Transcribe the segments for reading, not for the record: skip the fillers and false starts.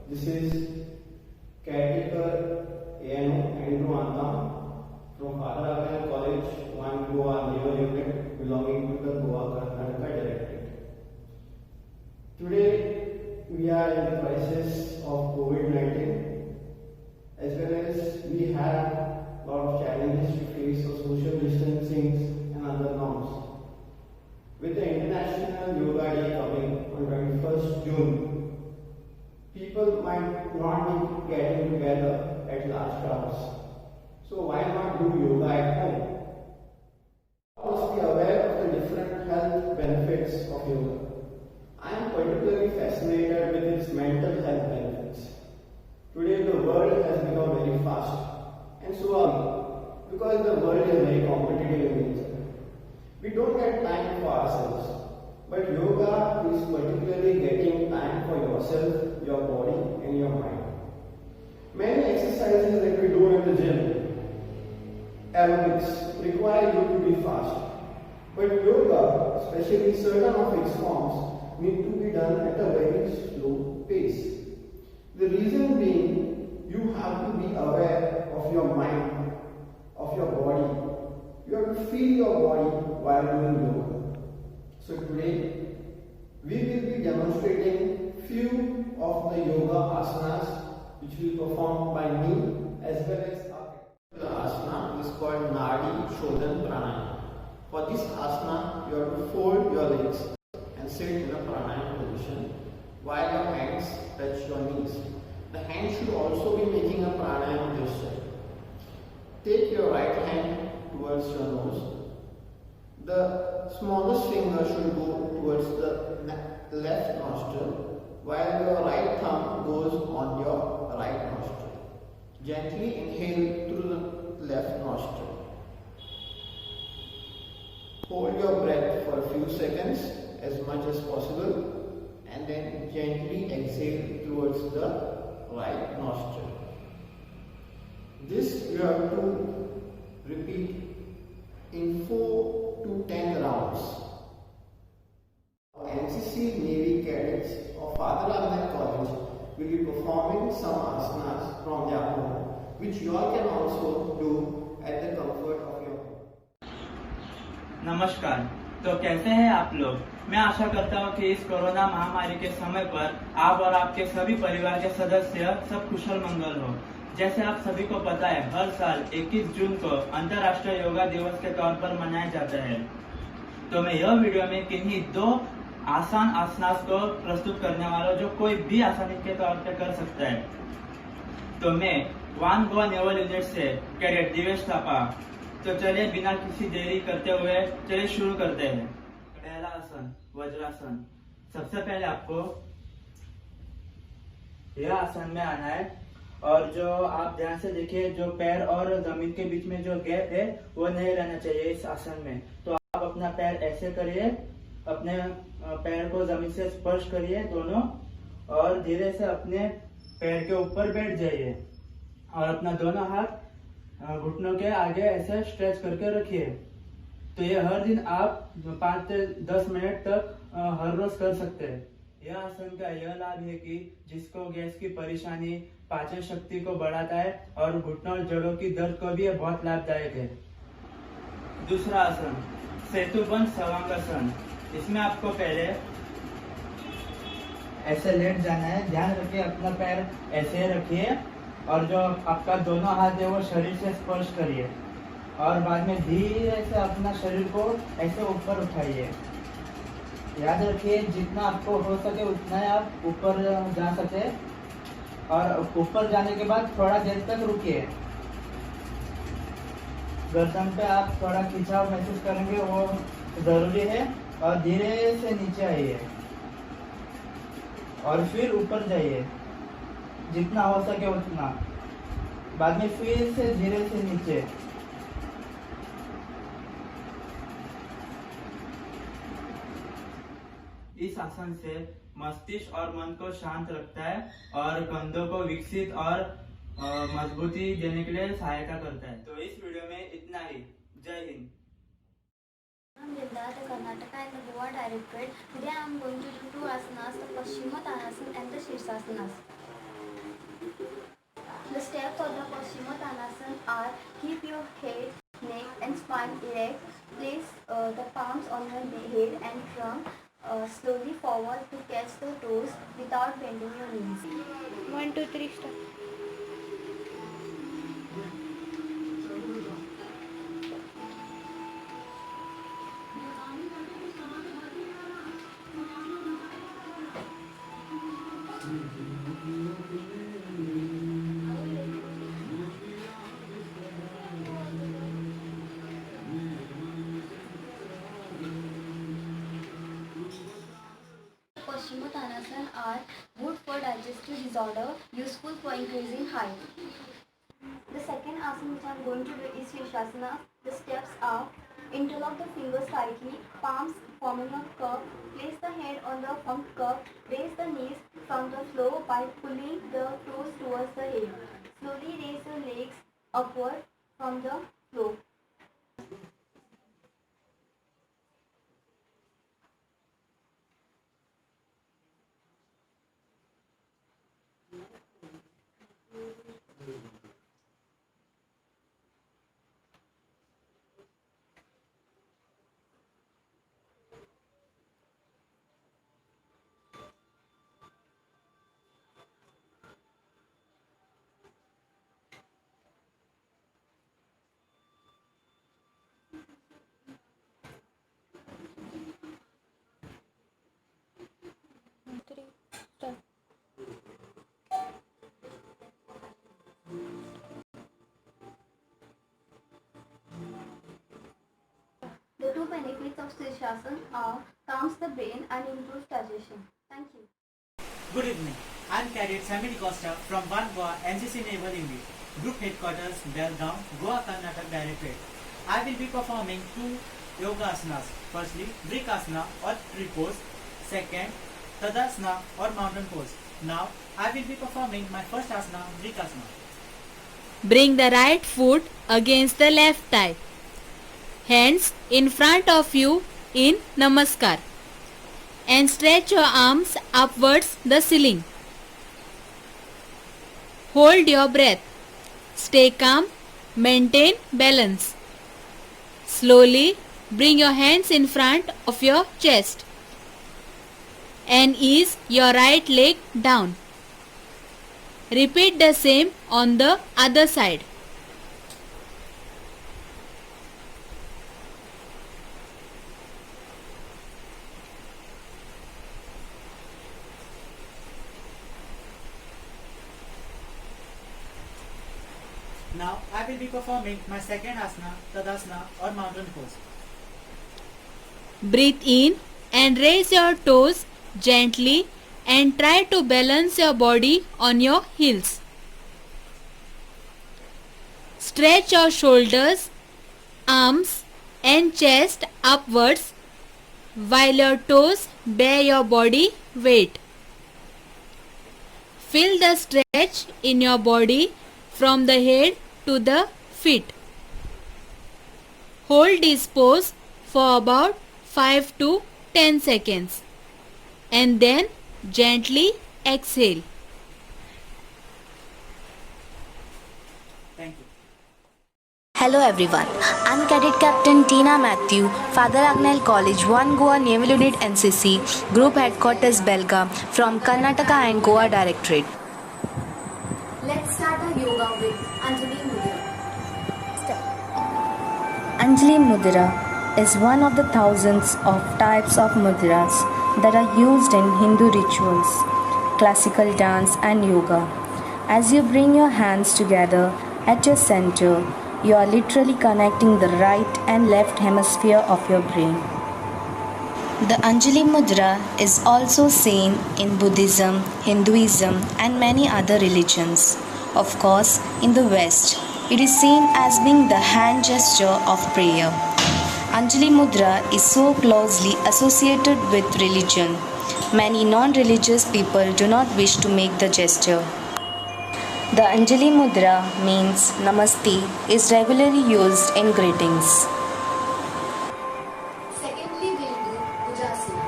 This is caretaker ANO Andrew Antam from Father Abraham College, 1 Goa Naval Unit belonging to the Goa Karnataka Directorate. Today we are in the crisis of COVID-19, as well as we have a lot of challenges to face of social distancing and other norms. With the International Yoga Day coming on 21st June, people might not be getting together at large crowds. So why not do yoga at home? Must be aware of the different health benefits of yoga. I am particularly fascinated with its mental health benefits. Today the world has become very fast, and so are we, because the world is very competitive in nature. We don't get time for ourselves, but yoga is particularly getting time for yourself, your body and your mind. Many exercises that we do in the gym, aerobics, require you to be fast. But yoga, especially certain of its forms, need to be done at a very slow pace. The reason being, you have to be aware of your mind, of your body. You have to feel your body while doing yoga. So today, we will be demonstrating few of the yoga asanas which will be performed by me as well as our. The asana is called Nadi Shodhan Pranayama. For this asana, you have to fold your legs and sit in a pranayama position while your hands touch your knees. The hand should also be making a pranayama gesture. Take your right hand towards your nose. The smallest finger should go towards the left nostril, while your right thumb goes on your right nostril. Gently inhale through the left nostril. Hold your breath for a few seconds, as much as possible, and then gently exhale towards the right nostril. This you have to repeat in 4 to 10 rounds. NCC Navy cadets of Father Abraham College will be performing some asanas from their home, which you all can also do at the comfort of your home. नमस्कार। तो कैसे हैं आप लोग? मैं आशा करता हूँ कि इस कोरोना महामारी के समय पर आप और आपके सभी परिवार के सदस्य सब कुशल मंगल हो। जैसे आप सभी को पता है, हर साल 21 जून को अंतर्राष्ट्रीय योगा दिवस के तौर पर मनाया जाता है। तो मैं यह वीडियो में किन्हीं 2 आसान आसनास को प्रस्तुत करने वाला हूँ जो कोई भी आसानी के तौर पर कर सकता है। तो मैं 1 गोवा नेवल यूनिट से कैडेट दिवेश थापा। तो चलिए बिना किसी देरी करते हुए चलिए शुरू करते हैं। पहला आसन वज्रासन। सबसे पहले आपको यह आसन में आना है और जो आप ध्यान से देखिए, जो पैर और जमीन के बीच में जो गैप है वो नहीं रहना चाहिए इस आसन में। तो आप अपना पैर ऐसे करिए, अपने पैर को जमीन से स्पर्श करिए दोनों, और धीरे से अपने पैर के ऊपर बैठ जाइए और अपना दोनों हाथ घुटनों के आगे ऐसे स्ट्रेच करके रखिए। तो ये हर दिन आप 5 से 10 मिनट तक हर रोज कर सकते हैं। यह आसन का यह लाभ है कि जिसको गैस की परेशानी, पाचन शक्ति को बढ़ाता है और घुटनों और जड़ों की दर्द को भी बहुत लाभदायक है। दूसरा आसन सेतुबंध सवांगासन। इसमें आपको पहले ऐसे लेट जाना है। ध्यान रखिए, अपना पैर ऐसे रखिए और जो आपका दोनों हाथ है वो शरीर से स्पर्श करिए और बाद में धीरे से अपना शरीर को ऐसे ऊपर उठाइए। याद रखिए, जितना आपको हो सके उतना ही आप ऊपर जा सके, और ऊपर जाने के बाद थोड़ा देर तक रुकिए। गर्दन पे आप थोड़ा खिंचाव महसूस करेंगे, वो जरूरी है। और धीरे से नीचे आइए और फिर ऊपर जाइए, जितना हो सके उतना। बाद में फिर से धीरे से नीचे। इस आसन से मस्तिष्क और मन को शांत रखता है और कंधों को विकसित और मजबूती देने के लिए सहायता करता है। तो इस वीडियो में इतना ही। जय Hind. the Karnataka and the Goa Directorate. Today I am going to do 2 asanas, the Paschimottanasana and the Shirsasanas. steps of the Paschimottanasana are: keep your head, neck and spine erect. Place the palms on your head and trunk slowly forward to catch the toes without bending your knees. 1, 2, 3, start. Paschimottanasana are good for digestive disorder, useful for increasing height. The second asana which I am going to do is Shirshasana. The steps are: interlock the fingers tightly, palms forming a curve. Place the head on the formed curve. Raise the knees from the floor by pulling the toes towards the head. Slowly raise your legs upward from the floor. The two benefits of Shirshasana are calms the brain and improves digestion. Thank you. Good evening. I am Cadet Sammy Costa from One Goa NCC Naval Unit, Group Headquarters, Belgaum, Goa, Karnataka Directorate. I will be performing two yoga asanas. Firstly, Vrikasana or tree pose. Second, Tadasana or mountain pose. Now, I will be performing my first asana, Vrikasana. Bring the right foot against the left thigh. Hands in front of you in Namaskar. And stretch your arms upwards the ceiling. Hold your breath. Stay calm. Maintain balance. Slowly bring your hands in front of your chest. And ease your right leg down. Repeat the same on the other side. Now, I will be performing my second asana, Tadasana or mountain pose. Breathe in and raise your toes gently and try to balance your body on your heels. Stretch your shoulders, arms and chest upwards while your toes bear your body weight. Feel the stretch in your body from the head to the feet. Hold this pose for about 5 to 10 seconds and then gently exhale. Thank you. Hello everyone, I'm Cadet Captain Tina Matthew, Father Agnel College, One Goa Naval Unit NCC, Group Headquarters Belgaum from Karnataka and Goa Directorate. Let's start our yoga with Anjali Mudra. Anjali Mudra is one of the thousands of types of mudras that are used in Hindu rituals, classical dance and yoga. As you bring your hands together at your center, you are literally connecting the right and left hemisphere of your brain. The Anjali Mudra is also seen in Buddhism, Hinduism and many other religions. Of course, in the West, it is seen as being the hand gesture of prayer. Anjali Mudra is so closely associated with religion. Many non-religious people do not wish to make the gesture. The Anjali Mudra means Namaste is regularly used in greetings. Secondly, we'll do Bhujasana.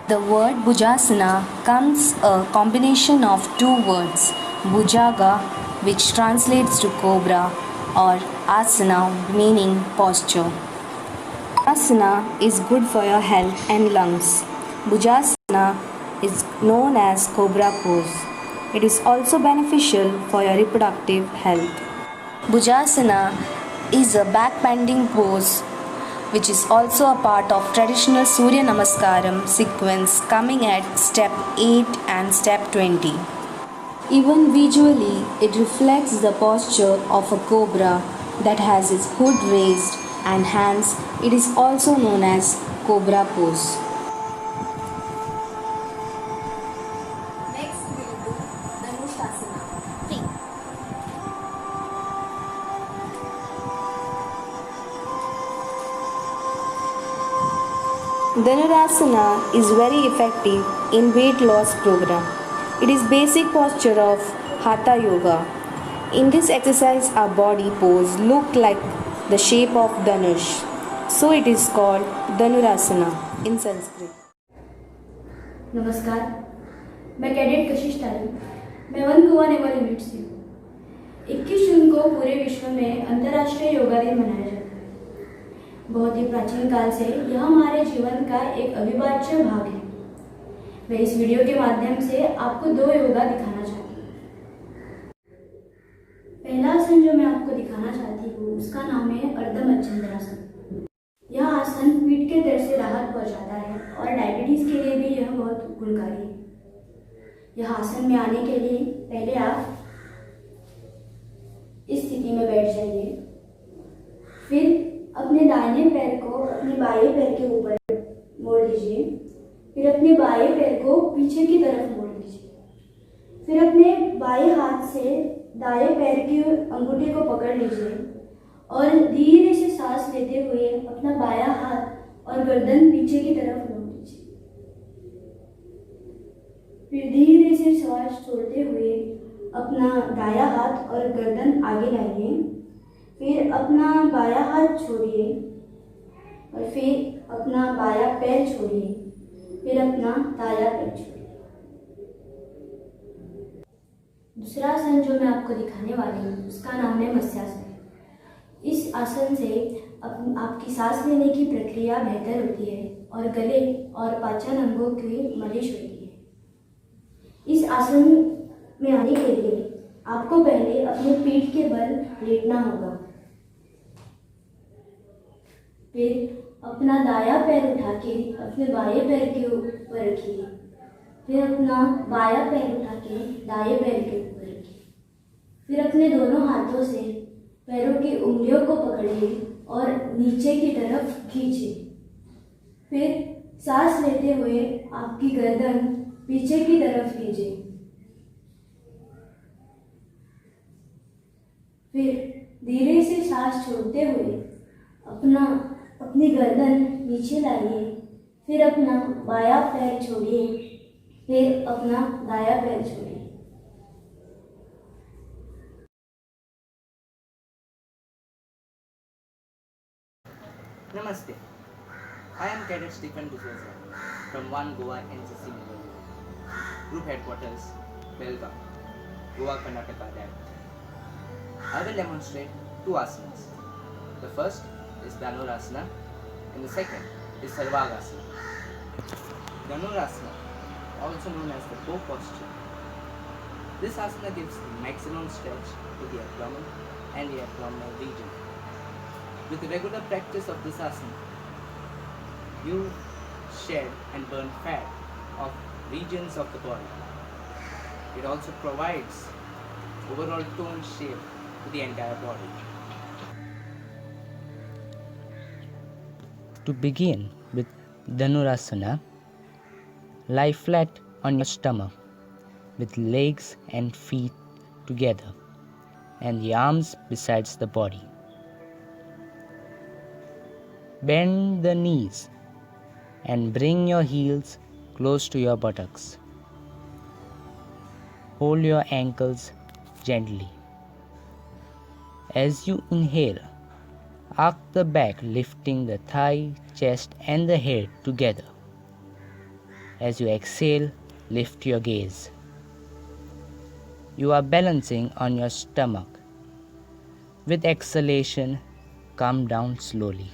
The word Bhujasana comes a combination of two words, Bhujaga, which translates to cobra, or asana, meaning posture. Asana is good for your health and lungs. Bhujasana is known as cobra pose. It is also beneficial for your reproductive health. Bhujasana is a back bending pose which is also a part of traditional Surya Namaskaram sequence coming at step 8 and step 20. Even visually, it reflects the posture of a cobra that has its hood raised and hence it is also known as cobra pose. Next we will do Dhanushasana. Dhanurasana is very effective in weight loss program. It is basic posture of Hatha Yoga. In this exercise, our body pose look like the shape of Dhanush. So it is called Dhanurasana in Sanskrit. नमस्कार, मैं cadet कशिश तारी, मैं one Goa naval unit से हूँ। 21 जून को पूरे विश्व में अंतर्राष्ट्रीय योगा दिन मनाया जाता है। बहुत ही प्राचीन काल से यह हमारे जीवन का एक अविभाज्य भाग है। मैं इस वीडियो के माध्यम से आपको 2 योगा दिखाना चाहती हूँ। पहला आसन जो मैं आपको दिखाना चाहती हूँ उसका नाम है अर्ध मच्छिंद्रासन। यह आसन पीठ के दर्द से राहत पहुंचाता है और डायबिटीज के लिए भी यह बहुत गुणकारी है। यह आसन में आने के लिए पहले आप इस स्थिति में बैठ जाइए, फिर अपने दाहिने पैर को अपने बाएं पैर के ऊपर मोड़ दीजिए, फिर अपने बाएं पैर को पीछे की तरफ मोड़ दीजिए, फिर अपने बाएं हाथ से दाएं पैर की अंगूठे को पकड़ लीजिए और धीरे से सांस लेते हुए अपना बायां हाथ और गर्दन पीछे की तरफ मोड़ दीजिए। फिर धीरे से सांस छोड़ते हुए अपना दायां हाथ और गर्दन आगे लाइए, फिर अपना बायां हाथ छोड़िए और फिर अपना बायां पैर छोड़िए, फिर अपना दायां पैर छोड़िए। दूसरा आसन जो मैं आपको दिखाने वाली हूँ उसका नाम है मत्स्यासन। इस आसन से आपकी सांस लेने की प्रक्रिया बेहतर होती है और गले और पाचन अंगों की मालिश होती है। इस आसन में आने के लिए आपको पहले अपने पीठ के बल लेटना होगा, फिर अपना दायां पैर उठा के अपने बाएं पैर के ऊपर रखिए, फिर अपना बायां पैर उठा के दाएं पैर के ऊपर रखिए, फिर अपने दोनों हाथों से पैरों की उंगलियों को पकड़िए और नीचे की तरफ खींचिए, फिर सांस लेते हुए आपकी गर्दन पीछे की तरफ कीजिए, फिर धीरे से सांस छोड़ते हुए अपनी गर्दन नीचे लाइए, फिर अपना बायां पैर छोड़िए, फिर अपना दायां पैर छोड़िए। Namaste. I am Cadet Stephen D'Souza from One Goa NCC Group Headquarters, Belgaum, Goa, Karnataka. I will demonstrate 2 asanas. The first is Dhanurasana and the second is Sarvagasana. Dhanurasana, also known as the bow posture. This asana gives maximum stretch to the abdomen and the abdominal region. With regular practice of this asana, you shed and burn fat of regions of the body. It also provides overall toned shape to the entire body. To begin with Dhanurasana, lie flat on your stomach with legs and feet together and the arms besides the body. Bend the knees and bring your heels close to your buttocks. Hold your ankles gently. As you inhale, arc the back, lifting the thigh, chest and the head together. As you exhale, lift your gaze. You are balancing on your stomach. With exhalation, come down slowly.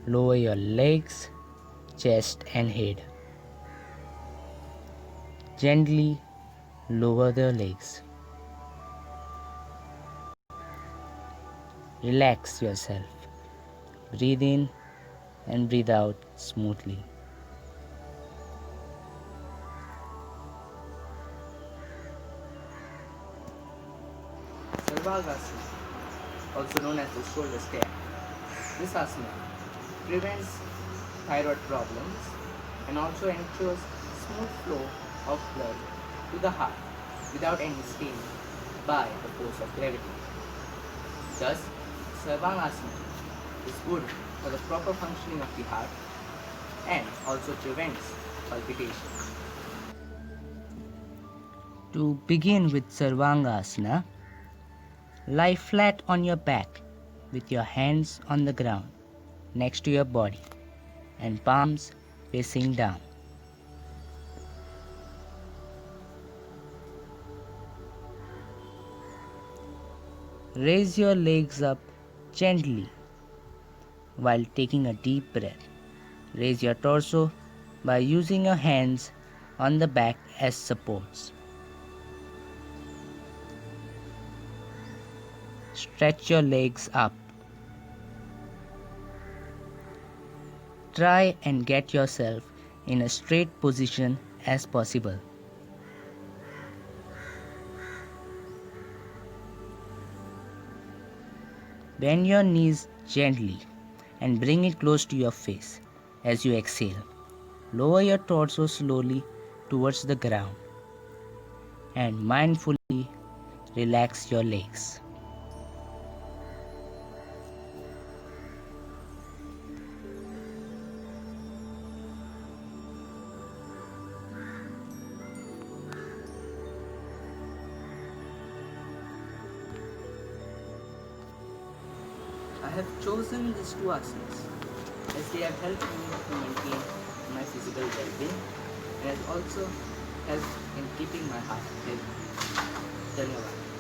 Lower your legs, chest and head. Gently lower the legs. Relax yourself. Breathe in and breathe out smoothly. Sarvagasana, also known as the shoulder stare. This asana prevents thyroid problems and also ensures smooth flow of blood to the heart without any strain by the force of gravity. Thus, Sarvangasana is good for the proper functioning of the heart and also prevents palpitation. To begin with Sarvangasana, lie flat on your back with your hands on the ground next to your body and palms facing down. Raise your legs up gently while taking a deep breath. Raise your torso by using your hands on the back as supports. Stretch your legs up. Try and get yourself in a straight position as possible. Bend your knees gently and bring it close to your face as you exhale. Lower your torso slowly towards the ground and mindfully relax your legs. I have chosen these two asanas as they have helped me to maintain my physical well-being and has also helped in keeping my heart healthy. Dhanyavad.